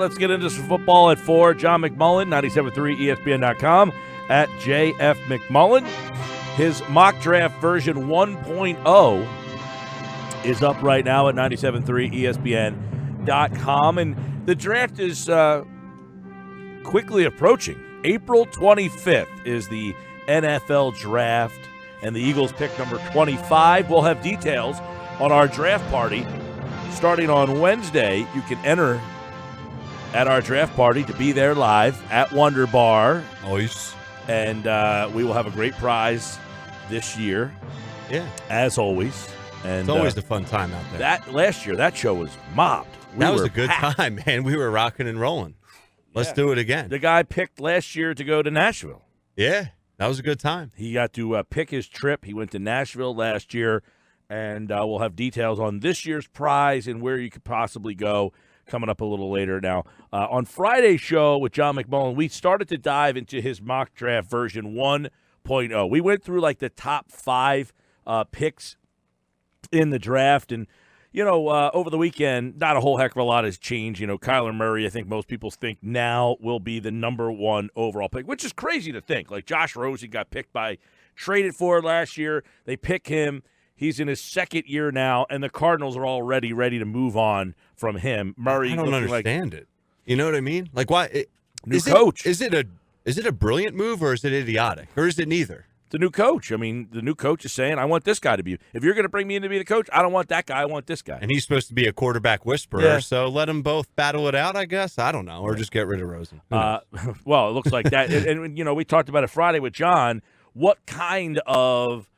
Let's get into some football at 4. John McMullen, 97.3 ESPN.com, at JF McMullen. His mock draft version 1.0 is up right now at 97.3 ESPN.com. And the draft is quickly approaching. April 25th is the NFL draft, and the Eagles pick number 25. We'll have details on our draft party starting on Wednesday. You can enter at our draft party to be there live at Wonder Bar. Nice. And we will have a great prize this year. Yeah. As always. And it's always a fun time out there. Last year, that show was mobbed. That was a good time, man. We were rocking and rolling. Let's do it again. The guy picked last year to go to Nashville. Yeah, that was a good time. He got to pick his trip. He went to Nashville last year, and we'll have details on this year's prize and where you could possibly go coming up a little later. Now, on Friday's show with John McMullen, we started to dive into his mock draft version 1.0. We went through like the top 5 picks in the draft, and over the weekend, not a whole heck of a lot has changed. Kyler Murray, I think most people think now will be the number 1 overall pick, which is crazy to think. Like Josh Rosen got traded for last year. They pick him. He's in his second year now, and the Cardinals are already ready to move on from him. Murray, I don't understand it. You know what I mean? Like, why? New coach. Is it a brilliant move, or is it idiotic, or is it neither? The new coach. I mean, the new coach is saying, I want this guy to be. If you're going to bring me in to be the coach, I don't want that guy. I want this guy. And he's supposed to be a quarterback whisperer, so let them both battle it out, I guess. I don't know. Or just get rid of Rosen. Well, it looks like that. and we talked about it Friday with John. What kind of,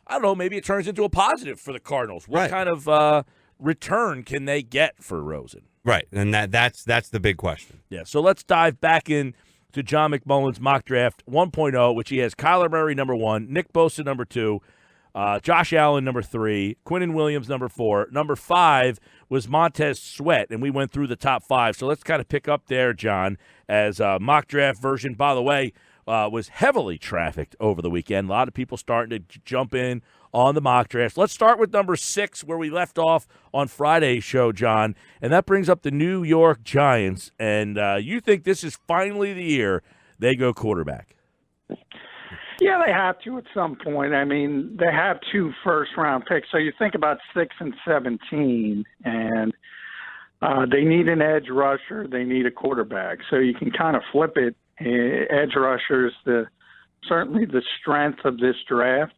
I don't know, maybe it turns into a positive for the Cardinals. What kind of return can they get for Rosen? Right, and that's the big question. Yeah, so let's dive back in to John McMullen's mock draft 1.0, which he has Kyler Murray number 1, Nick Bosa number 2, Josh Allen number 3, Quinnen Williams number 4. Number 5 was Montez Sweat, and we went through the top 5. So let's kind of pick up there, John, as mock draft version, by the way, was heavily trafficked over the weekend. A lot of people starting to jump in on the mock draft. Let's start with number 6, where we left off on Friday's show, John, and that brings up the New York Giants. And you think this is finally the year they go quarterback? Yeah, they have to at some point. I mean, they have 2 first-round picks. So you think about 6 and 17, and they need an edge rusher. They need a quarterback. So you can kind of flip it. Edge rusher is certainly the strength of this draft.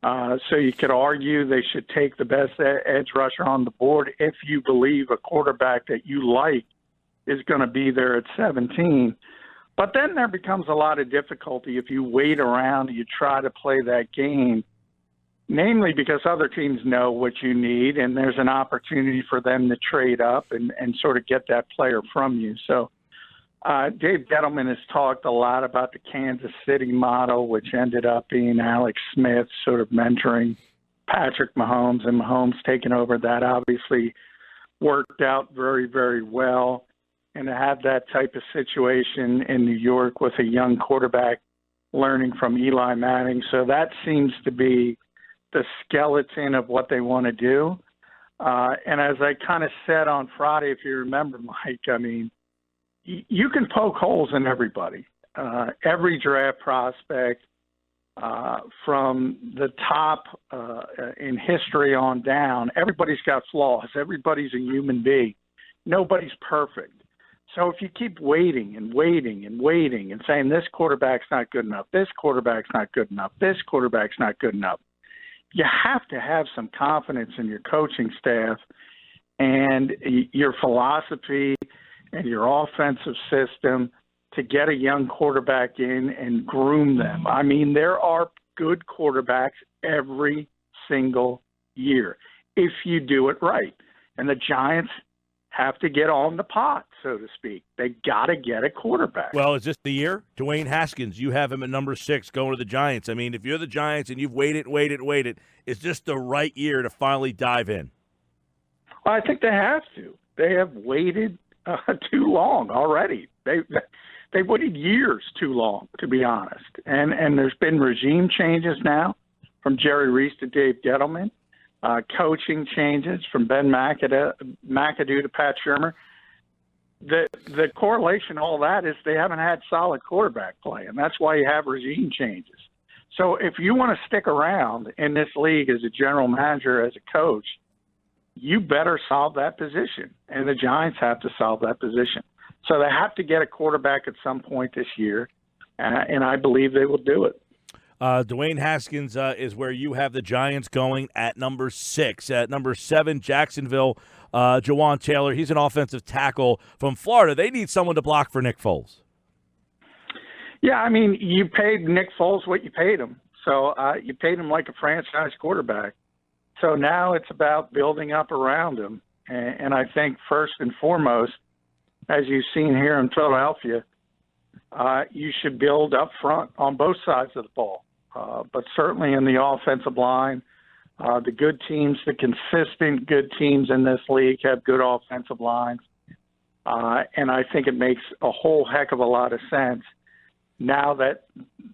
So you could argue they should take the best edge rusher on the board if you believe a quarterback that you like is going to be there at 17. But then there becomes a lot of difficulty if you wait around and you try to play that game, namely because other teams know what you need and there's an opportunity for them to trade up and sort of get that player from you. So Dave Gettleman has talked a lot about the Kansas City model, which ended up being Alex Smith sort of mentoring Patrick Mahomes, and Mahomes taking over. That obviously worked out very, very well. And to have that type of situation in New York with a young quarterback learning from Eli Manning. So that seems to be the skeleton of what they want to do. And as I kind of said on Friday, if you remember, Mike, I mean, you can poke holes in everybody. Every draft prospect from the top in history on down, everybody's got flaws. Everybody's a human being. Nobody's perfect. So if you keep waiting and waiting and waiting and saying this quarterback's not good enough, this quarterback's not good enough, this quarterback's not good enough, you have to have some confidence in your coaching staff and your philosophy and your offensive system to get a young quarterback in and groom them. I mean, there are good quarterbacks every single year if you do it right. And the Giants have to get on the pot, so to speak. They got to get a quarterback. Well, is this the year? Dwayne Haskins, you have him at number 6 going to the Giants. I mean, if you're the Giants and you've waited, is this the right year to finally dive in? Well, I think they have to. They have waited too long already. They waited years too long, to be honest. And there's been regime changes now from Jerry Reese to Dave Gettleman. Coaching changes from Ben McAdoo to Pat Shurmur. the correlation, all that is they haven't had solid quarterback play, and that's why you have regime changes. So if you want to stick around in this league as a general manager, as a coach, you better solve that position, and the Giants have to solve that position. So they have to get a quarterback at some point this year, and I believe they will do it. Dwayne Haskins is where you have the Giants going at number 6. At number 7, Jacksonville, JaJuan Taylor. He's an offensive tackle from Florida. They need someone to block for Nick Foles. Yeah, I mean, you paid Nick Foles what you paid him. So you paid him like a franchise quarterback. So now it's about building up around him. And I think first and foremost, as you've seen here in Philadelphia, you should build up front on both sides of the ball. But certainly in the offensive line, the good teams, the consistent good teams in this league have good offensive lines. And I think it makes a whole heck of a lot of sense now that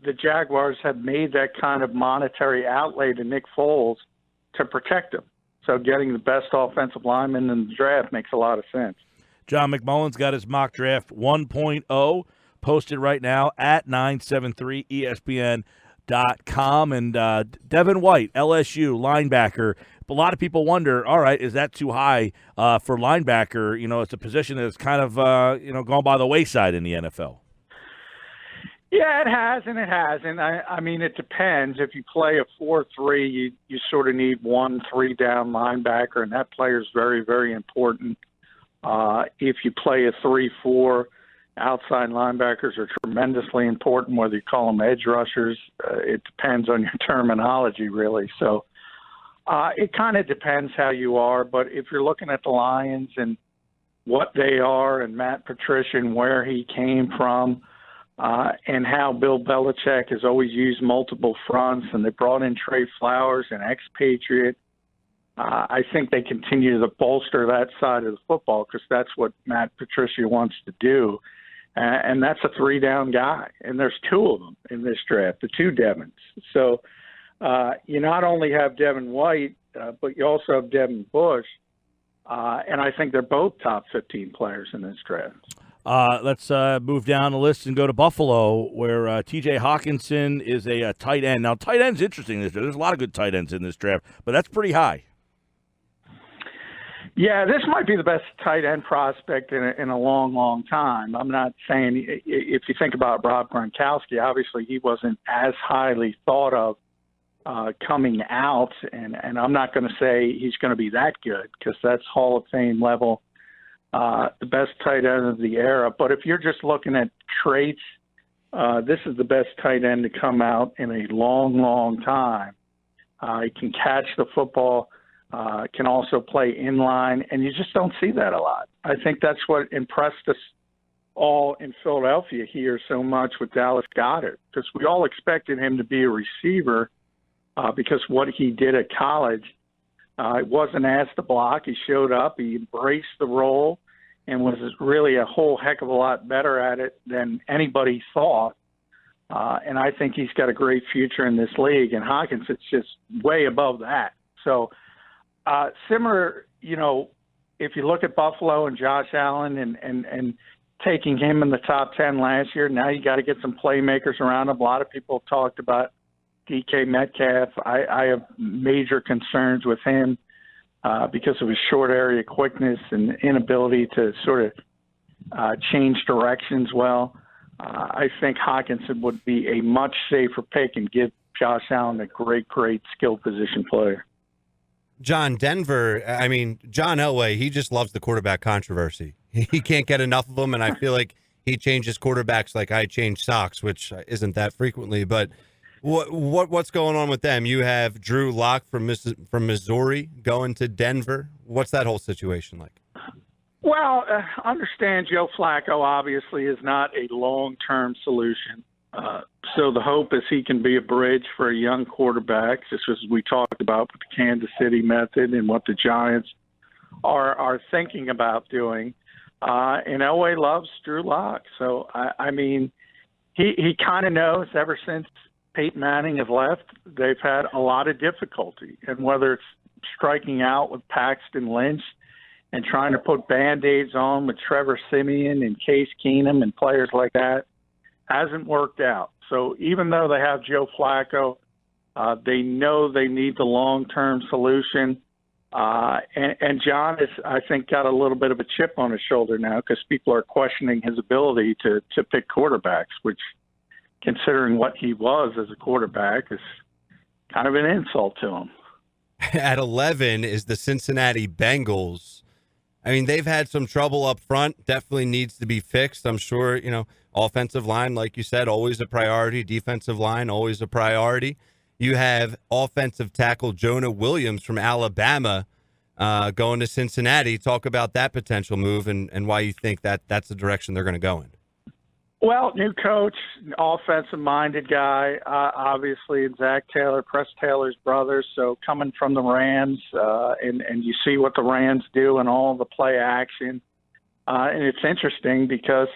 the Jaguars have made that kind of monetary outlay to Nick Foles to protect him. So getting the best offensive lineman in the draft makes a lot of sense. John McMullen's got his mock draft 1.0 posted right now at 973ESPN.com. And Devon White, LSU linebacker. A lot of people wonder, all right, is that too high for linebacker? You know, it's a position that's kind of, gone by the wayside in the NFL. Yeah, it has and it hasn't. I mean, it depends. If you play a 4-3, you sort of need 1 3-down linebacker, and that player is very, very important. If you play a 3-4, outside linebackers are tremendously important, whether you call them edge rushers. It depends on your terminology, really. So it kind of depends how you are. But if you're looking at the Lions and what they are and Matt Patricia and where he came from, and how Bill Belichick has always used multiple fronts, and they brought in Trey Flowers, an expatriate. I think they continue to bolster that side of the football because that's what Matt Patricia wants to do. And that's a 3-down guy. And there's 2 of them in this draft, the 2 Devons. So you not only have Devon White, but you also have Devin Bush. And I think they're both top 15 players in this draft. Let's move down the list and go to Buffalo, where T.J. Hawkinson is a tight end. Now, tight end's interesting. There's a lot of good tight ends in this draft, but that's pretty high. Yeah, this might be the best tight end prospect in a long, long time. I'm not saying if you think about Rob Gronkowski, obviously he wasn't as highly thought of coming out, and I'm not going to say he's going to be that good because that's Hall of Fame level. The best tight end of the era. But if you're just looking at traits, this is the best tight end to come out in a long, long time. He can catch the football, can also play inline, and you just don't see that a lot. I think that's what impressed us all in Philadelphia here so much with Dallas Goedert, because we all expected him to be a receiver because what he did at college. It wasn't asked to block. He showed up. He embraced the role and was really a whole heck of a lot better at it than anybody thought. And I think he's got a great future in this league. And Hawkinson's just way above that. So similar, if you look at Buffalo and Josh Allen and taking him in the top 10 last year, now you got to get some playmakers around him. A lot of people have talked about DK Metcalf. I have major concerns with him because of his short area quickness and inability to sort of change directions well. I think Hawkinson would be a much safer pick and give Josh Allen a great, great skill position player. John, Denver, John Elway, he just loves the quarterback controversy. He can't get enough of them, and I feel like he changes quarterbacks like I change socks, which isn't that frequently, but what's going on with them? You have Drew Lock from Missouri going to Denver. What's that whole situation like? Well, understand Joe Flacco obviously is not a long-term solution. So the hope is he can be a bridge for a young quarterback, just as we talked about with the Kansas City method and what the Giants are thinking about doing. And Elway loves Drew Lock. So, he kind of knows ever since Peyton Manning has left, they've had a lot of difficulty. And whether it's striking out with Paxton Lynch and trying to put Band-Aids on with Trevor Siemian and Case Keenum and players like that hasn't worked out. So even though they have Joe Flacco, they know they need the long-term solution. And John has, I think, got a little bit of a chip on his shoulder now because people are questioning his ability to pick quarterbacks, which, considering what he was as a quarterback, is kind of an insult to him. At 11 is the Cincinnati Bengals. I mean, they've had some trouble up front. Definitely needs to be fixed. I'm sure, offensive line, like you said, always a priority. Defensive line, always a priority. You have offensive tackle Jonah Williams from Alabama going to Cincinnati. Talk about that potential move and why you think that's the direction they're going to go in. Well, new coach, offensive-minded guy, obviously, Zach Taylor, Press Taylor's brother, so coming from the Rams, and you see what the Rams do and all the play action. And it's interesting because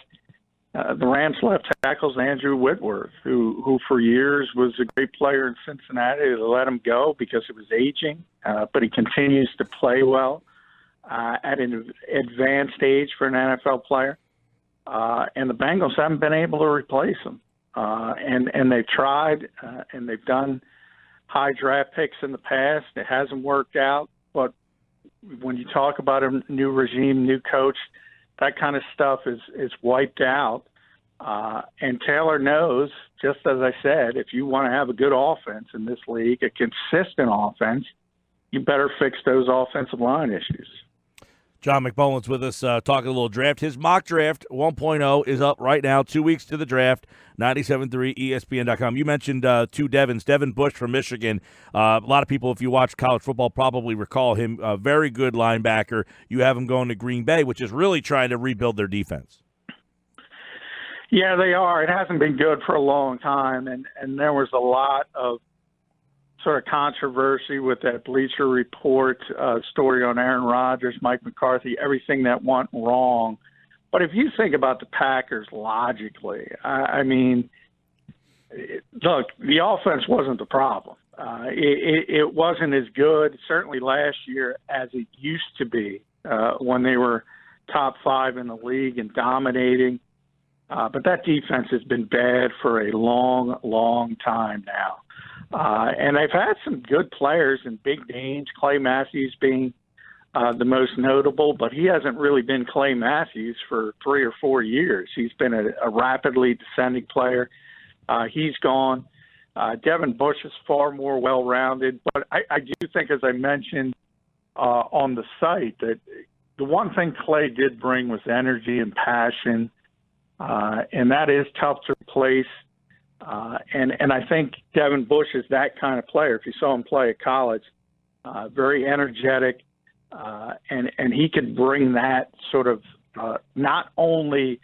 the Rams left tackle's Andrew Whitworth, who for years was a great player in Cincinnati. They let him go because he was aging, but he continues to play well at an advanced age for an NFL player. And the Bengals haven't been able to replace him. And they've tried, and they've done high draft picks in the past. It hasn't worked out. But when you talk about a new regime, new coach, that kind of stuff is wiped out. And Taylor knows, just as I said, if you want to have a good offense in this league, a consistent offense, you better fix those offensive line issues. John McMullen's with us talking a little draft. His mock draft 1.0 is up right now, 2 weeks to the draft, 97.3 ESPN.com. You mentioned two Devons. Devon Bush from Michigan. A lot of people, if you watch college football, probably recall him. A very good linebacker. You have him going to Green Bay, which is really trying to rebuild their defense. Yeah, they are. It hasn't been good for a long time, and there was a lot of sort of controversy with that Bleacher Report story on Aaron Rodgers, Mike McCarthy, everything that went wrong. But if you think about the Packers logically, I mean, look, the offense wasn't the problem. It wasn't as good, certainly last year, as it used to be when they were top 5 in the league and dominating. But that defense has been bad for a long, long time now. And they've had some good players and big names, Clay Matthews being the most notable, but he hasn't really been Clay Matthews for 3 or 4 years. He's been a rapidly descending player. He's gone. Devon Bush is far more well-rounded, but I do think, as I mentioned on the site, that the one thing Clay did bring was energy and passion, and that is tough to replace. And I think Devon Bush is that kind of player. If you saw him play at college, very energetic, and he could bring that sort of not only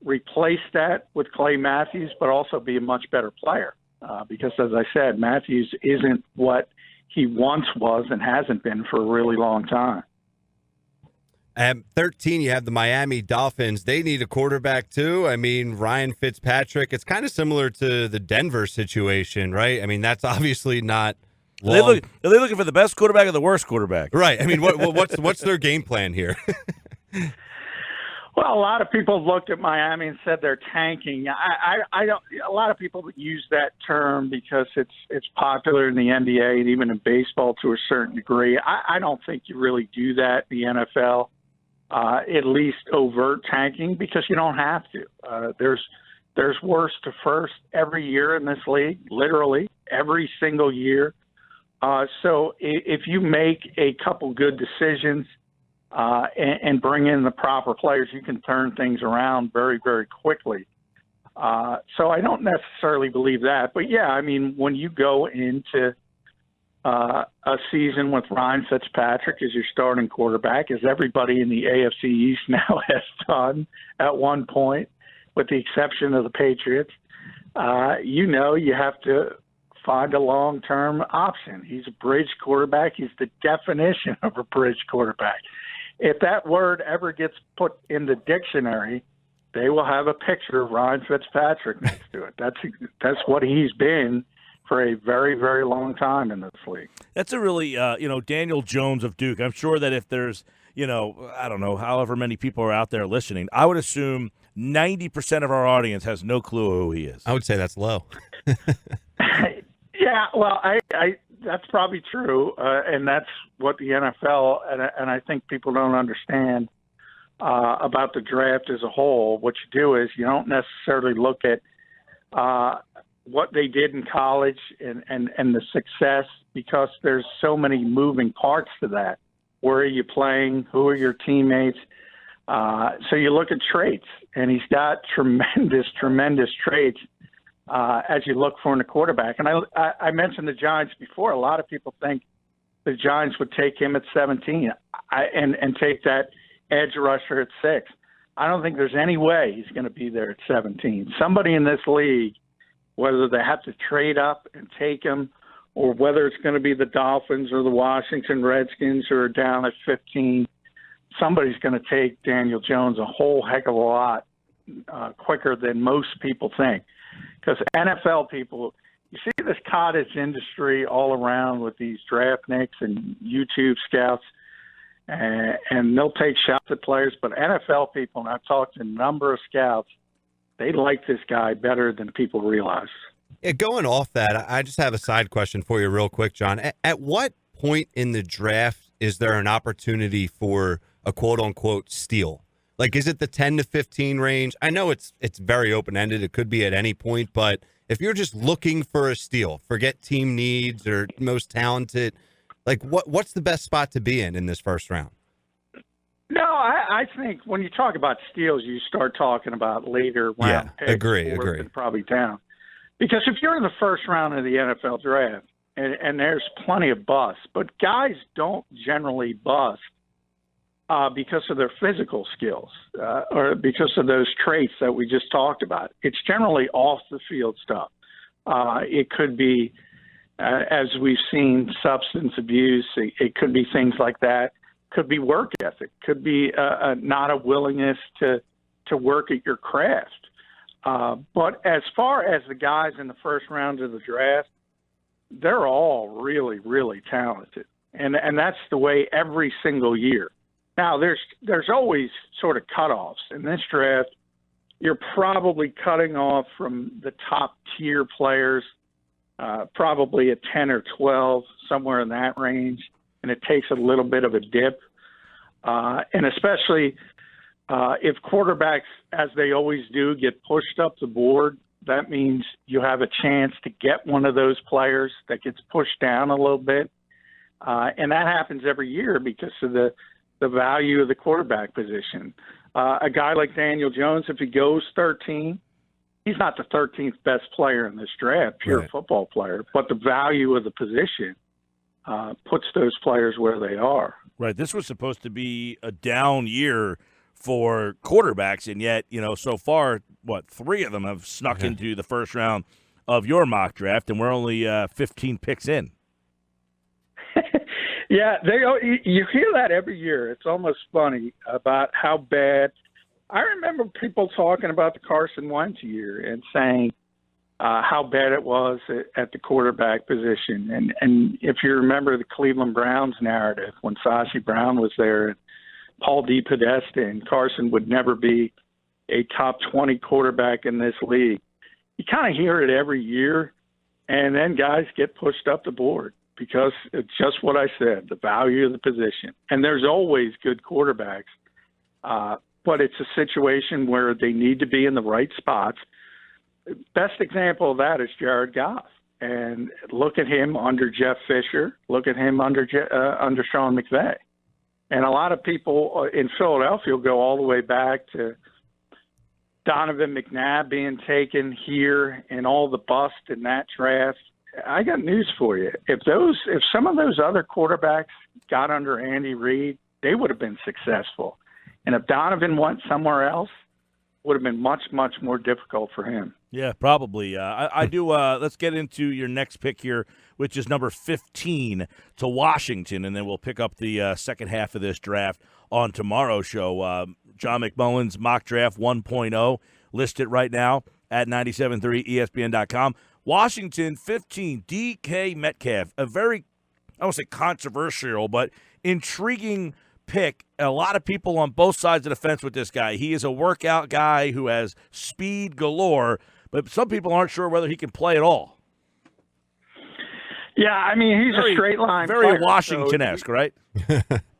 replace that with Clay Matthews, but also be a much better player. Because, as I said, Matthews isn't what he once was and hasn't been for a really long time. At 13, you have the Miami Dolphins. They need a quarterback, too. I mean, Ryan Fitzpatrick, it's kind of similar to the Denver situation, right? I mean, that's obviously not long. Are they looking for the best quarterback or the worst quarterback? Right. I mean, what's their game plan here? Well, a lot of people looked at Miami and said they're tanking. I don't. A lot of people use that term because it's popular in the NBA and even in baseball to a certain degree. I don't think you really do that in the NFL. At least overt tanking, because you don't have to. There's worst to first every year in this league, literally every single year. So if you make a couple good decisions and bring in the proper players, you can turn things around very, very quickly. So I don't necessarily believe that. But, yeah, I mean, when you go into a season with Ryan Fitzpatrick as your starting quarterback, as everybody in the AFC East now has done at one point, with the exception of the Patriots, you have to find a long-term option. He's a bridge quarterback. He's the definition of a bridge quarterback. If that word ever gets put in the dictionary, they will have a picture of Ryan Fitzpatrick next to it. That's what he's been for a very, very long time in this league. That's a really, Daniel Jones of Duke. I'm sure that if there's, I don't know, however many people are out there listening, I would assume 90% of our audience has no clue who he is. I would say that's low. Yeah, well, I that's probably true, and that's what the NFL and I think people don't understand about the draft as a whole. What you do is you don't necessarily look at what they did in college and the success, because there's so many moving parts to that. Where are you playing? Who are your teammates? So you look at traits, and he's got tremendous traits as you look for in a quarterback. And I mentioned the Giants before. A lot of people think the Giants would take him at 17 and take that edge rusher at 6. I don't think there's any way he's going to be there at 17. Somebody in this league, whether they have to trade up and take him, or whether it's going to be the Dolphins or the Washington Redskins who are down at 15, somebody's going to take Daniel Jones a whole heck of a lot quicker than most people think. Because NFL people, you see this cottage industry all around with these draft nicks and YouTube scouts, and they'll take shots at players. But NFL people, and I've talked to a number of scouts, they like this guy better than people realize. Yeah, going off that, I just have a side question for you real quick, John. At what point in the draft is there an opportunity for a quote-unquote steal? Like, is it the 10 to 15 range? I know it's very open-ended. It could be at any point. But if you're just looking for a steal, forget team needs or most talented, like what's the best spot to be in this first round? No, I think when you talk about steals, you start talking about later round picks. Agree. Probably down. Because if you're in the first round of the NFL draft, and there's plenty of busts, but guys don't generally bust because of their physical skills or because of those traits that we just talked about. It's generally off the field stuff. It could be, as we've seen, substance abuse. It could be things like that. Could be work ethic. Could be not a willingness to work at your craft. But as far as the guys in the first round of the draft, they're all really, really talented. And that's the way every single year. Now, there's always sort of cutoffs. In this draft, you're probably cutting off from the top-tier players, probably at 10 or 12, somewhere in that range, and it takes a little bit of a dip. And especially if quarterbacks, as they always do, get pushed up the board, that means you have a chance to get one of those players that gets pushed down a little bit. And that happens every year because of the value of the quarterback position. A guy like Daniel Jones, if he goes 13, he's not the 13th best player in this draft, pure football player, but the value of the position puts those players where they are. Right. This was supposed to be a down year for quarterbacks, and yet, so far, 3 of them have snuck into the first round of your mock draft, and we're only 15 picks in. Yeah, you hear that every year. It's almost funny about how bad. I remember people talking about the Carson Wentz year and saying how bad it was at the quarterback position. And if you remember the Cleveland Browns narrative when Sashi Brown was there, and Paul DePodesta and Carson would never be a top 20 quarterback in this league. You kind of hear it every year, and then guys get pushed up the board because it's just what I said, the value of the position. And there's always good quarterbacks, but it's a situation where they need to be in the right spots. Best example of that is Jared Goff. And look at him under Jeff Fisher. Look at him under Sean McVay. And a lot of people in Philadelphia will go all the way back to Donovan McNabb being taken here and all the bust in that draft. I got news for you. If some of those other quarterbacks got under Andy Reid, they would have been successful. And if Donovan went somewhere else, it would have been much, much more difficult for him. Yeah, probably. I do. Let's get into your next pick here, which is number 15 to Washington, and then we'll pick up the second half of this draft on tomorrow's show. John McMullen's mock draft 1.0 listed right now at 97.3ESPN.com. Washington 15, DK Metcalf, a very, I won't say controversial, but intriguing pick. A lot of people on both sides of the fence with this guy. He is a workout guy who has speed galore, but some people aren't sure whether he can play at all. Yeah, I mean, he's a straight line very player, Washington-esque, right?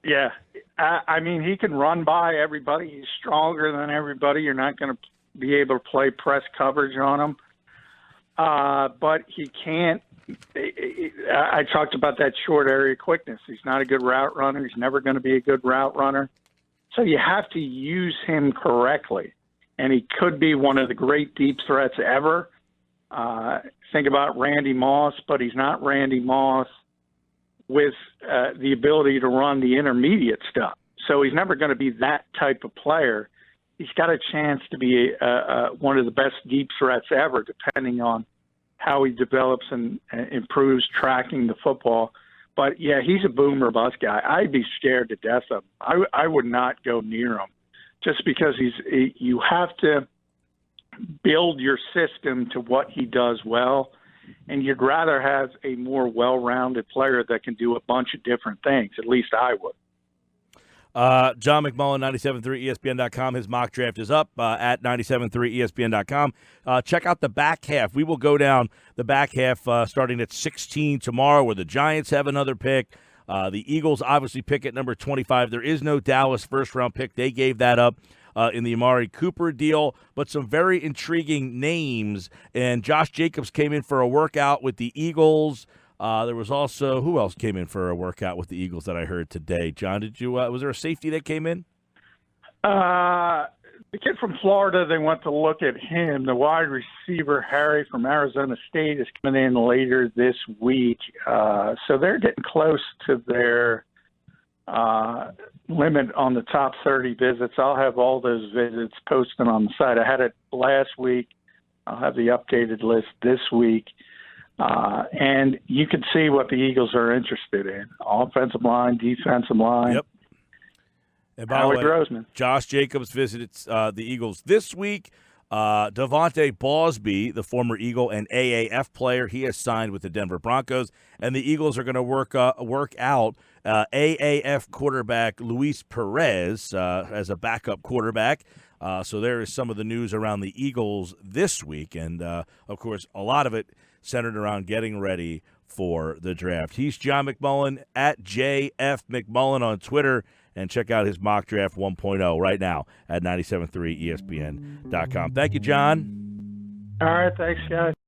Yeah. I mean, he can run by everybody. He's stronger than everybody. You're not going to be able to play press coverage on him. But he can't. I talked about that short area quickness. He's not a good route runner. He's never going to be a good route runner. So you have to use him correctly. And he could be one of the great deep threats ever. Think about Randy Moss, but he's not Randy Moss with the ability to run the intermediate stuff. So he's never going to be that type of player. He's got a chance to be one of the best deep threats ever, depending on how he develops and improves tracking the football. But, yeah, he's a boomer bust guy. I'd be scared to death of him. I would not go near him just because you have to build your system to what he does well, and you'd rather have a more well-rounded player that can do a bunch of different things. At least I would. John McMullen, 97.3 ESPN.com. His mock draft is up at 97.3 ESPN.com. Check out the back half. We will go down the back half starting at 16 tomorrow, where the Giants have another pick. The Eagles obviously pick at number 25. There is no Dallas first-round pick. They gave that up in the Amari Cooper deal, but some very intriguing names. And Josh Jacobs came in for a workout with the Eagles. There was also, who else came in for a workout with the Eagles that I heard today? John, did you? Was there a safety that came in? The kid from Florida, they went to look at him. The wide receiver, Harry from Arizona State, is coming in later this week. So they're getting close to their limit on the top 30 visits. I'll have all those visits posted on the site. I had it last week. I'll have the updated list this week. And you can see what the Eagles are interested in. Offensive line, defensive line. Yep. And by the way, Josh Jacobs visited the Eagles this week. Devontae Bosby, the former Eagle and AAF player, he has signed with the Denver Broncos. And the Eagles are going to work out AAF quarterback Luis Perez as a backup quarterback. So there is some of the news around the Eagles this week. And, of course, a lot of it centered around getting ready for the draft. He's John McMullen at JF McMullen on Twitter. And check out his mock draft 1.0 right now at 97.3 ESPN.com. Thank you, John. All right. Thanks, guys.